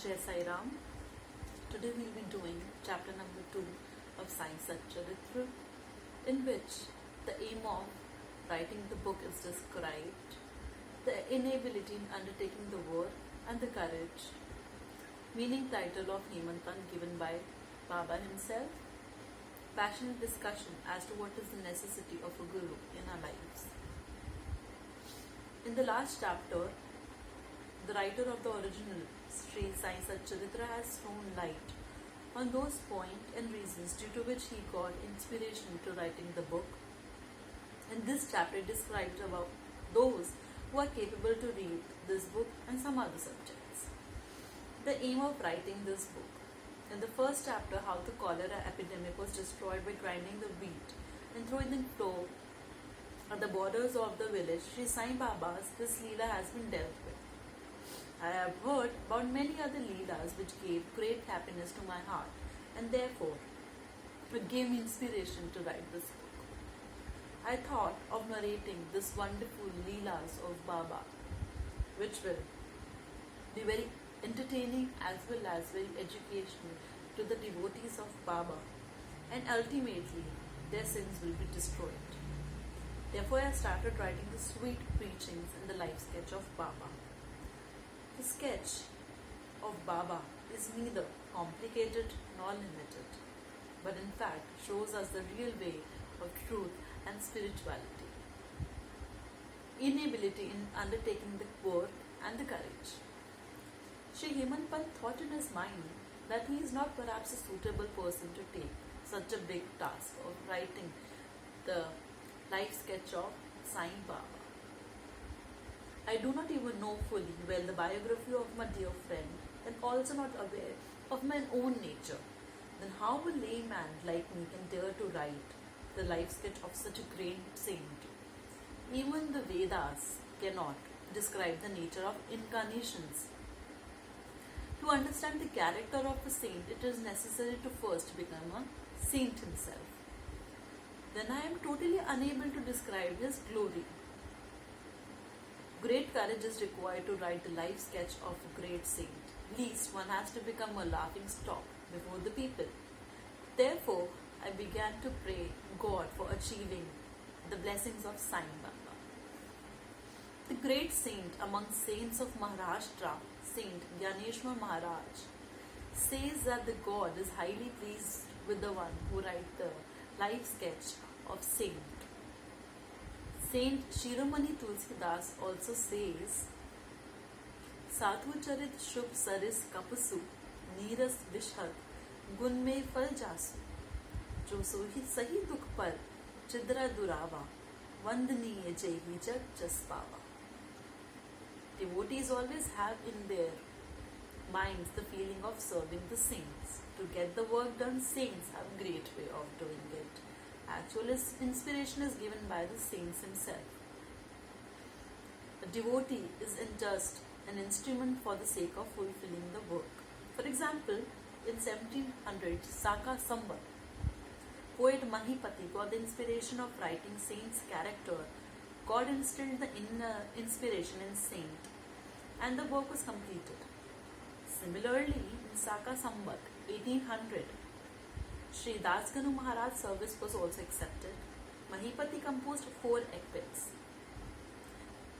Jai Sai Ram. Today we'll be doing chapter number 2 of Sai Satcharitra, in which the aim of writing the book is described, the inability in undertaking the work and the courage. Meaning title of Hemant Pant given by Baba himself. Passionate discussion as to what is the necessity of a guru in our lives. In the last chapter, the writer of the original Sri Sai Satcharitra has thrown light on those points and reasons due to which he got inspiration to writing the book. In this chapter, it describes about those who are capable to read this book and some other subjects. The aim of writing this book. In the first chapter, how the cholera epidemic was destroyed by grinding the wheat and throwing the flour at the borders of the village, Sri Sai Baba's this Leela has been dealt with. I have heard about many other Leelas which gave great happiness to my heart, and therefore it gave me inspiration to write this book. I thought of narrating this wonderful Leelas of Baba, which will be very entertaining as well as very educational to the devotees of Baba, and ultimately their sins will be destroyed. Therefore, I started writing the sweet preachings in the life sketch of Baba. The sketch of Baba is neither complicated nor limited, but in fact shows us the real way of truth and spirituality. Inability in undertaking the work and the courage. Sri Hemant Pant thought in his mind that he is not perhaps a suitable person to take such a big task of writing the life sketch of Sai Baba. I do not even know fully well the biography of my dear friend, and also not aware of my own nature. Then how a layman like me can dare to write the life sketch of such a great saint? Even the Vedas cannot describe the nature of incarnations. To understand the character of a saint, it is necessary to first become a saint himself. Then I am totally unable to describe his glory. Great courage is required to write the life sketch of a great saint. Least one has to become a laughing stock before the people. Therefore, I began to pray God for achieving the blessings of Sai Baba. The great saint among saints of Maharashtra, Saint Gyaneshwar Maharaj, says that the God is highly pleased with the one who writes the life sketch of saint. Saint Shiromani Tulsidas also says, Sadhu Charit Shubh Saris Kapasu, Neeras Vishad, Gun Mein Fal Jasu, Jo Sohi Sahi Dukh Par, Chidra Durava, Vandaniye Jahi Jag Jaspava. Devotees always have in their minds the feeling of serving the saints. To get the work done, saints have a great way of doing it. Actual inspiration is given by the saints himself. A devotee is just an instrument for the sake of fulfilling the work. For example, in 1700 Saka Sambat, poet Mahipati got the inspiration of writing saint's character. God instilled the inner inspiration in saint, and the work was completed. Similarly, in Saka Sambat 1800, Sri Dasganu Maharaj's service was also accepted. Mahipati composed 4 epics: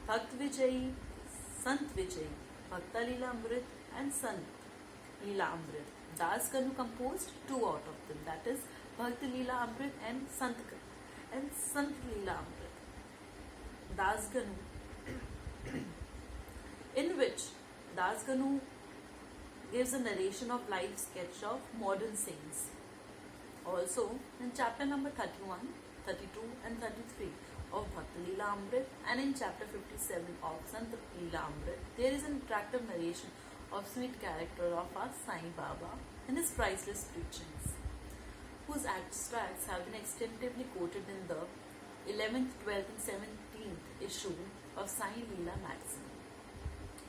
Bhakt Vijayi, Sant Vijayi, Bhakta Leela Amrit, and Sant Leela Amrit. Dasganu composed 2 out of them, that is Bhakti Leela Amrit and Sant Leela Amrit. Dasganu, in which Dasganu gives a narration of life sketch of modern saints. Also, in chapter number 31, 32 and 33 of Bhakti Leela Amrit, and in chapter 57 of Sant Leela Amrit, there is an attractive narration of sweet character of our Sai Baba in his priceless preachings, whose extracts have been extensively quoted in the 11th, 12th and 17th issue of Sai Leela magazine.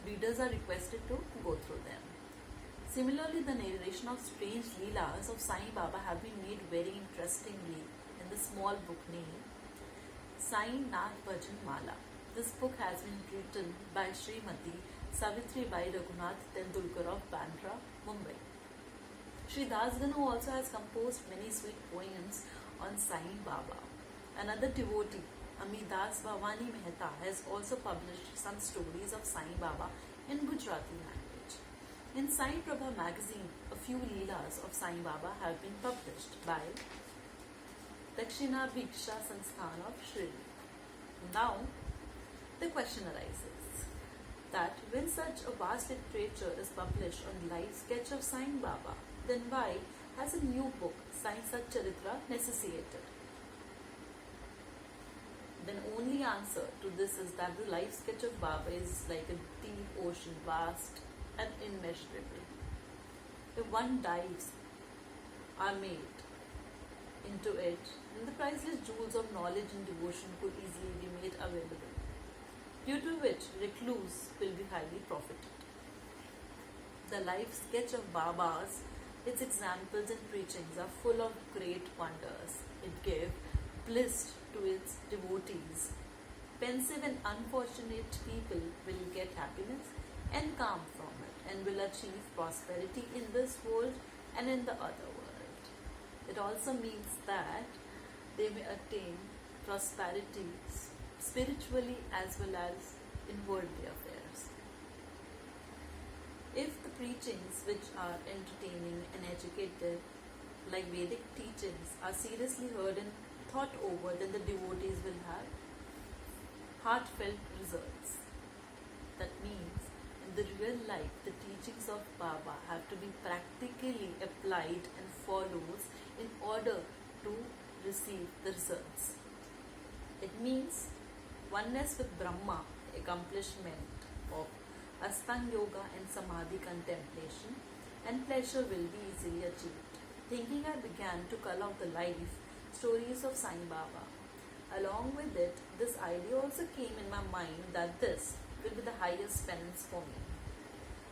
Readers are requested to go through them. Similarly, the narration of strange Leelas of Sai Baba have been made very interestingly in the small book named Sai Nath Bhajan Mala. This book has been written by Srimati Savitribai Raghunath Tendulkar of Bandra, Mumbai. Sri Das Ganu also has composed many sweet poems on Sai Baba. Another devotee, Amidas Bhavani Mehta, has also published some stories of Sai Baba in Gujarati language. In Sai Prabha magazine, a few leelas of Sai Baba have been published by Dakshina Bhiksha Sansthan of Shri. Now, the question arises that when such a vast literature is published on the life sketch of Sai Baba, then why has a new book, Sai Satcharitra, necessitated? Then only answer to this is that the life sketch of Baba is like a deep ocean, vast and immeasurable. If one dives are made into it, then the priceless jewels of knowledge and devotion could easily be made available, due to which recluse will be highly profited. The life sketch of Baba's, its examples and preachings are full of great wonders. It gave bliss to its devotees. Pensive and unfortunate people will get happiness and calm from it and will achieve prosperity in this world and in the other world. It also means that they may attain prosperity spiritually as well as in worldly affairs. If the preachings which are entertaining and educative, like Vedic teachings, are seriously heard and thought over, then the devotees will have heartfelt results. That means in the real life, the teachings of Baba have to be practically applied and followed in order to receive the results. It means oneness with Brahma, accomplishment of Astang Yoga and Samadhi contemplation, and pleasure will be easily achieved. Thinking, I began to cull out the life stories of Sai Baba. Along with it, this idea also came in my mind that this will be the highest penance for me.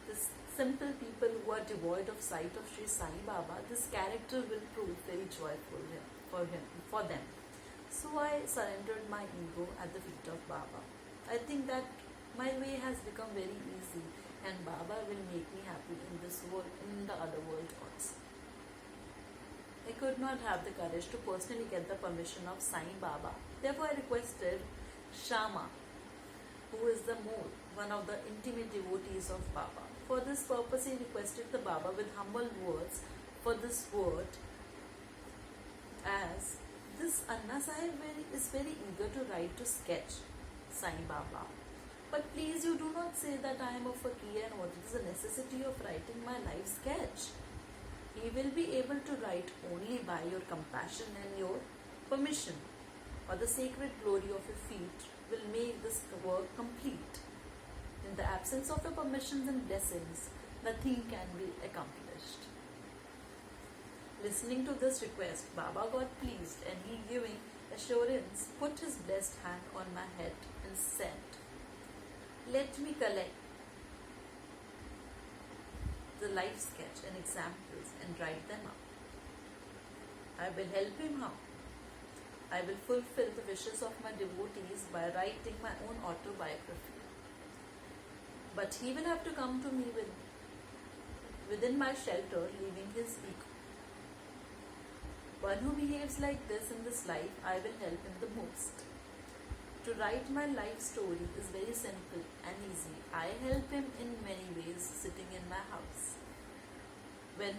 The simple people who are devoid of sight of Sri Sai Baba, this character will prove very joyful for them. So I surrendered my ego at the feet of Baba. I think that my way has become very easy and Baba will make me happy in this world and in the other world also. I could not have the courage to personally get the permission of Sai Baba. Therefore I requested Shama, who is the mole, one of the intimate devotees of Baba. For this purpose he requested the Baba with humble words for this word, as this Anna Sahib is very eager to write to sketch Sai Baba. But please, you do not say that I am a fakir and what is the necessity of writing my life sketch. He will be able to write only by your compassion and your permission, or the sacred glory of your feet will make this work complete. In the absence of your permissions and blessings, nothing can be accomplished. Listening to this request, Baba got pleased and he, giving assurance, put his blessed hand on my head and said, "Let me collect the life sketch and examples and write them up. I will help him how? I will fulfill the wishes of my devotees by writing my own autobiography. But he will have to come to me within my shelter, leaving his ego. One who behaves like this in this life, I will help him the most. To write my life story is very simple and easy. I help him in many ways sitting in my house. When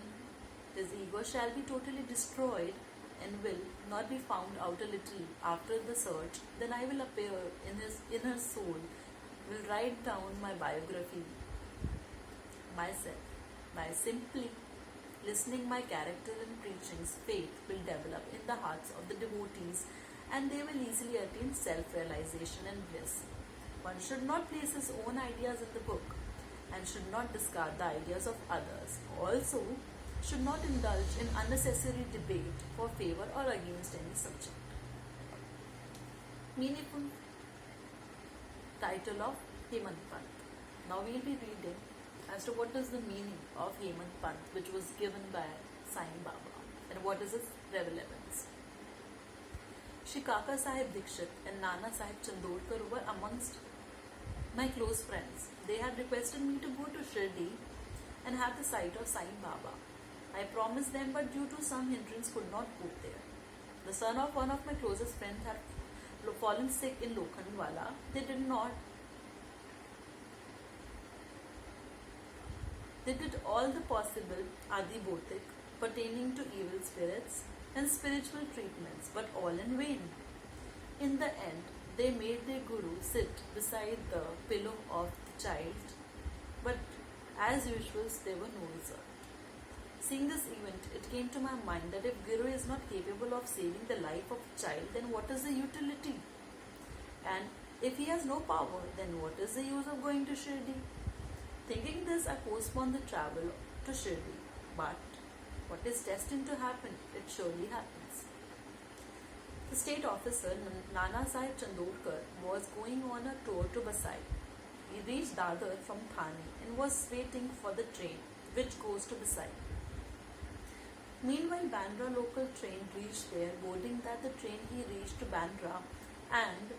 his ego shall be totally destroyed and will not be found out a little after the search, then I will appear in his inner soul, will write down my biography myself. By simply listening my character and preachings, faith will develop in the hearts of the devotees and they will easily attain self-realization and bliss. One should not place his own ideas in the book and should not discard the ideas of others. Also, should not indulge in unnecessary debate for favor or against any subject." Meaningful title of Hemant Pant. Now we will be reading as to what is the meaning of Hemant Pant, which was given by Sai Baba, and what is its relevance. Shri Kaka Sahib Dikshit and Nana Sahib Chandorkar were amongst my close friends. They had requested me to go to Shirdi and have the sight of Sai Baba. I promised them, but due to some hindrance could not go there. The son of one of my closest friends had fallen sick in Lokhandwala. They did all the possible Adi Bhotik pertaining to evil spirits and spiritual treatments, but all in vain. In the end, they made their guru sit beside the pillow of the child, but as usual, there were no result. Seeing this event, it came to my mind that if Guru is not capable of saving the life of a child, then what is the utility? And if he has no power, then what is the use of going to Shirdi? Thinking this, I postponed the travel to Shirdi. But what is destined to happen, it surely happens. The state officer, Nana Sai Chandorkar, was going on a tour to Basai. He reached Dadar from Thane and was waiting for the train which goes to Basai. Meanwhile, Bandra local train reached there, boarding that the train he reached to Bandra and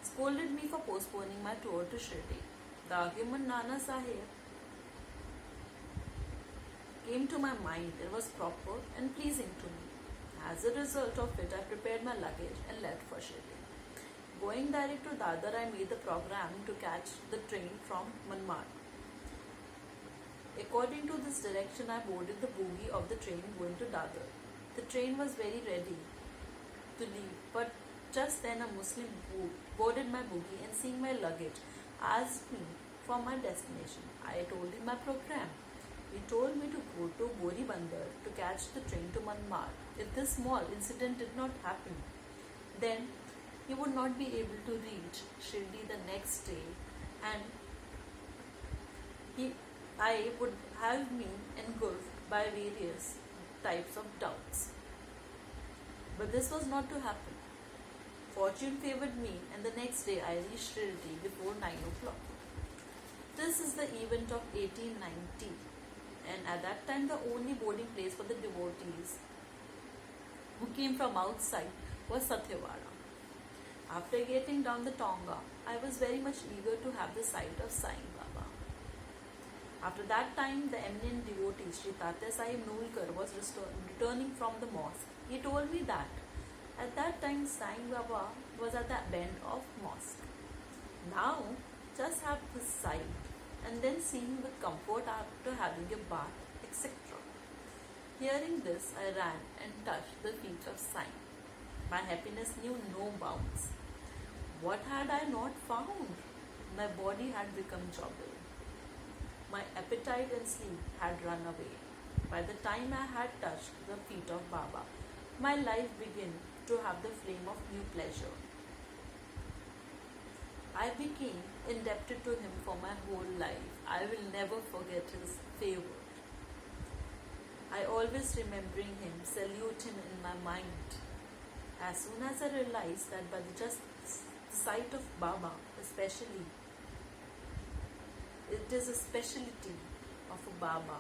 scolded me for postponing my tour to Shirdi. The argument Nana Sahib came to my mind. It was proper and pleasing to me. As a result of it, I prepared my luggage and left for Shirdi. Going direct to Dadar, I made the program to catch the train from Manmad. According to this direction, I boarded the bogie of the train going to Dadar. The train was very ready to leave, but just then a Muslim boarded my bogie and seeing my luggage, asked me for my destination. I told him my program. He told me to go to Bori Bandar to catch the train to Manmad. If this small incident did not happen, then he would not be able to reach Shirdi the next day, and I would have been engulfed by various types of doubts. But this was not to happen. Fortune favored me, and the next day I reached Shirdi before 9 o'clock. This is the event of 1890, and at that time the only boarding place for the devotees who came from outside was Satyawada. After getting down the Tonga, I was very much eager to have the sight of Sai Baba. After that time, the eminent devotee Sri Tatya Sahib Nulkar was returning from the mosque. He told me that at that time Sai Baba was at the bend of mosque. Now, just have the sight and then see him with comfort after having a bath, etc. Hearing this, I ran and touched the feet of Sai. My happiness knew no bounds. What had I not found? My body had become joggle. My appetite and sleep had run away. By the time I had touched the feet of Baba, my life began to have the flame of new pleasure. I became indebted to him for my whole life. I will never forget his favor. I always remembering him, salute him in my mind. As soon as I realized that by the just sight of Baba, especially, it is a speciality of a Baba,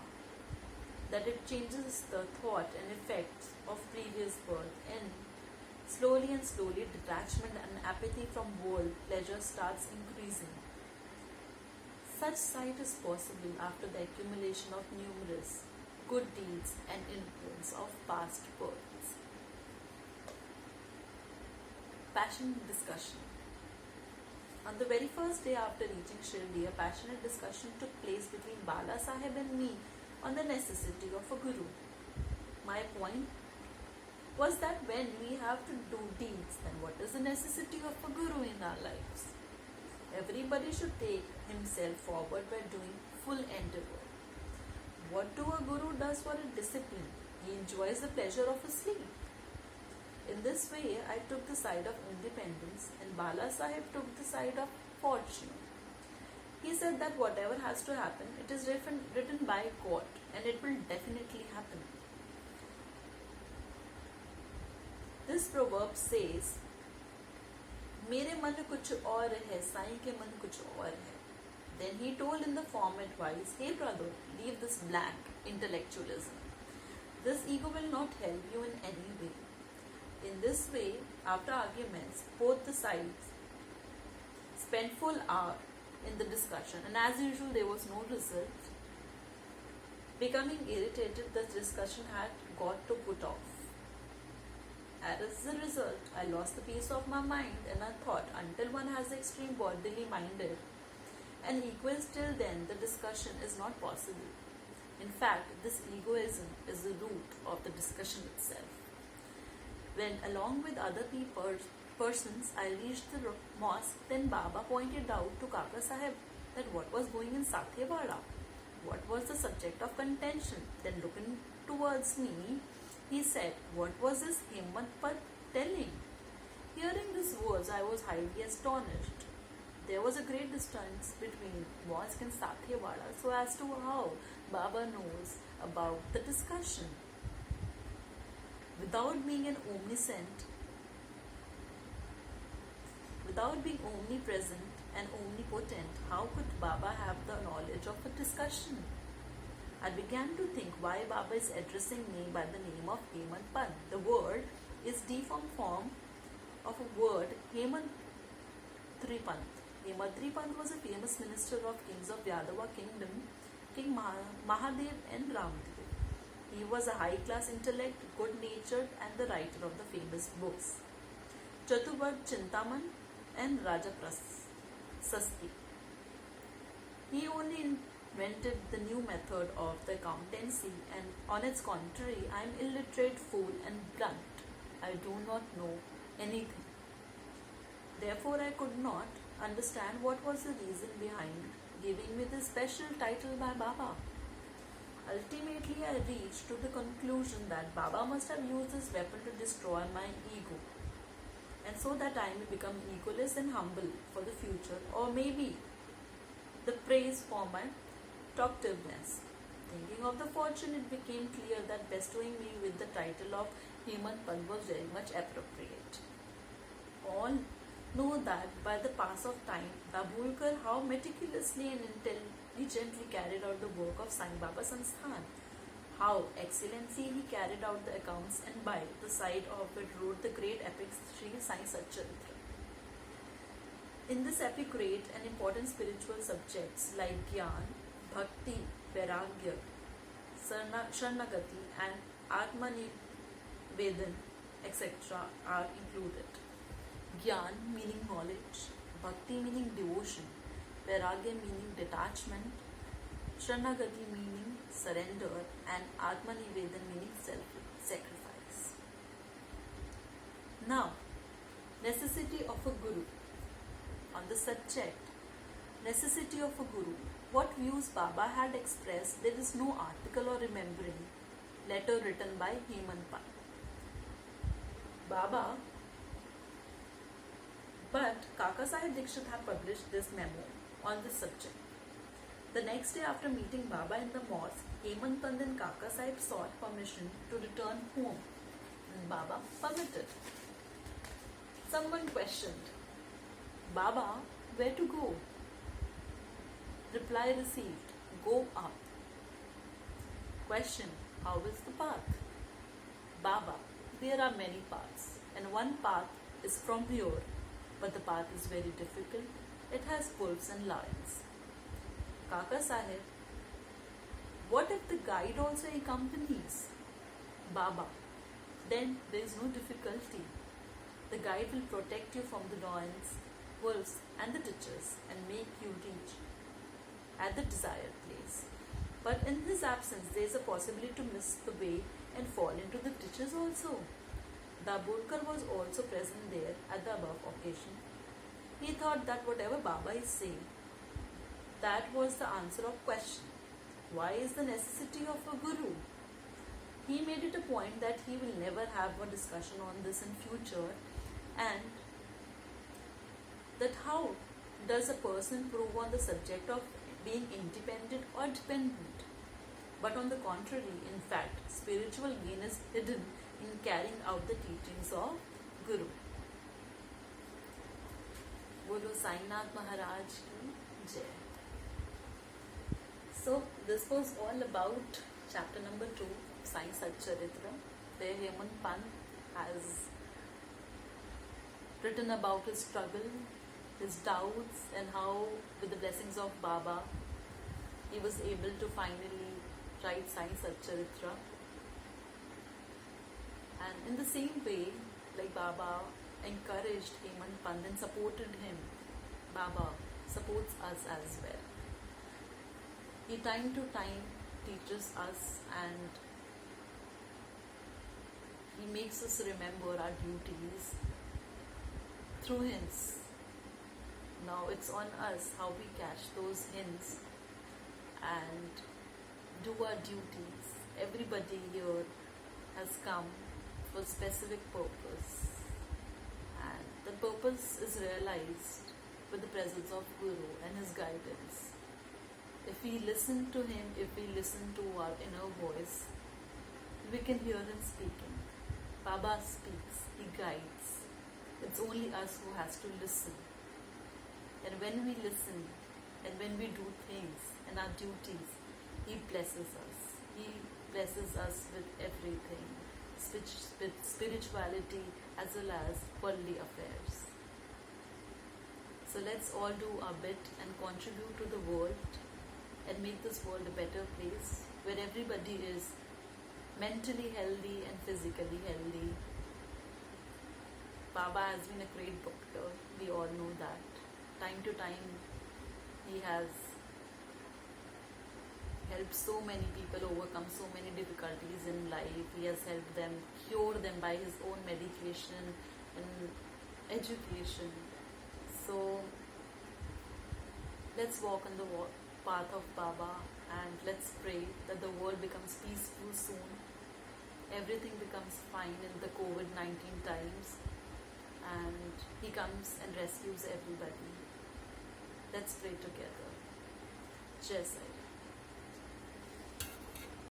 that it changes the thought and effects of previous birth, and slowly detachment and apathy from world pleasure starts increasing. Such sight is possible after the accumulation of numerous good deeds and influence of past births. Passionate discussion. On the very first day after reaching Shirdi, a passionate discussion took place between Bala Sahib and me on the necessity of a guru. My point was that when we have to do deeds, then what is the necessity of a guru in our lives? Everybody should take himself forward by doing full endeavor. What do a guru does for a discipline? He enjoys the pleasure of his sleep. In this way, I took the side of independence and Bala Sahib took the side of fortune. He said that whatever has to happen, it is written by God and it will definitely happen. This proverb says, मेरे मन कुछ और है, साईं के मन कुछ और है. Then he told in the form advice, hey brother, leave this blank intellectualism. This ego will not help you in any way. In this way, after arguments, both the sides spent full hour in the discussion, and as usual, there was no result. Becoming irritated, the discussion had got to put off. As a result, I lost the peace of my mind, and I thought, until one has the extreme bodily minded and equals, till then the discussion is not possible. In fact, this egoism is the root of the discussion itself. When, along with other persons, I reached the mosque, then Baba pointed out to Kaka Sahib that what was going in Satyawada, what was the subject of contention. Then looking towards me, he said, what was this Hemant Pad telling? Hearing these words, I was highly astonished. There was a great distance between mosque and Satyawada, so as to how Baba knows about the discussion. Without being omnipresent and omnipotent, how could Baba have the knowledge of a discussion? I began to think why Baba is addressing me by the name of Hemant Pad. The word is deformed form of a word Hemant Pad was a famous minister of kings of Yadava kingdom, King Mahadev and Ramdev. He was a high-class intellect, good-natured, and the writer of the famous books Chaturvarg Chintaman and Raja Sasti. He only invented the new method of the accountancy, and on its contrary, I am illiterate, fool, and blunt. I do not know anything. Therefore, I could not understand what was the reason behind giving me this special title by Baba. Ultimately, I reached to the conclusion that Baba must have used this weapon to destroy my ego, and so that I may become egoless and humble for the future, or maybe the praise for my talkativeness. Thinking of the fortune, it became clear that bestowing me with the title of Hemant Pad was very much appropriate. All know that by the pass of time, Dabholkar how meticulously and intelligently carried out the work of Sai Baba Sansthan, how excellently he carried out the accounts, and by the side of it wrote the great epic Sri Sai Satcharitra. In this epic, great and important spiritual subjects like Gyan, Bhakti, Vairagya, Sharanagati, and Atmanivedan, etc. are included. Gyan meaning knowledge, Bhakti meaning devotion, Vairagya meaning detachment, Sharanagati meaning surrender, and Atmanivedan meaning self-sacrifice. Now, necessity of a Guru. On the subject, necessity of a Guru, what views Baba had expressed, there is no article or remembering letter written by Hemant Pad. But Kaka Sahib Dikshit had published this memo on this subject. The next day after meeting Baba in the mosque, Hemant Pad and Kaka Sahib sought permission to return home, and Baba permitted. Someone questioned, Baba, where to go? Reply received, go up. Question, how is the path? Baba, there are many paths, and one path is from here, but the path is very difficult. It has wolves and lions. Kaka Sahib, what if the guide also accompanies? Baba, then there is no difficulty. The guide will protect you from the lions, wolves, and the ditches and make you reach at the desired place. But in his absence, there is a possibility to miss the way and fall into the ditches also. Dabholkar was also present there at the above occasion. He thought that whatever Baba is saying, that was the answer of question. Why is the necessity of a Guru? He made it a point that he will never have a discussion on this in future, and that how does a person prove on the subject of being independent or dependent? But on the contrary, in fact, spiritual gain is hidden in carrying out the teachings of Guru. Bolo Sainath Maharaj ki Jai. So this was all about chapter number 2, Sai Satcharitra, where Hemant Pad has written about his struggle his doubts, and how, with the blessings of Baba, he was able to finally write Sai Satcharitra. And in the same way, like Baba encouraged Hemant Pant and supported him, Baba supports us as well. He time to time teaches us, and he makes us remember our duties through hints. Now it's on us how we catch those hints and do our duties. Everybody here has come for a specific purpose, and the purpose is realized with the presence of Guru and his guidance. If we listen to him, if we listen to our inner voice, we can hear him speaking. Baba speaks, he guides. It's only us who has to listen. And when we listen and when we do things and our duties, he blesses us. He blesses us with everything, with spirituality as well as worldly affairs. So let's all do our bit and contribute to the world and make this world a better place where everybody is mentally healthy and physically healthy. Baba has been a great doctor, we all know that. Time to time, he has helped so many people overcome so many difficulties in life. He has helped them, cure them by his own medication and education. So let's walk on the path of Baba, and let's pray that the world becomes peaceful soon. Everything becomes fine in the COVID-19 times, and he comes and rescues everybody. Let's pray together. Jai Sai.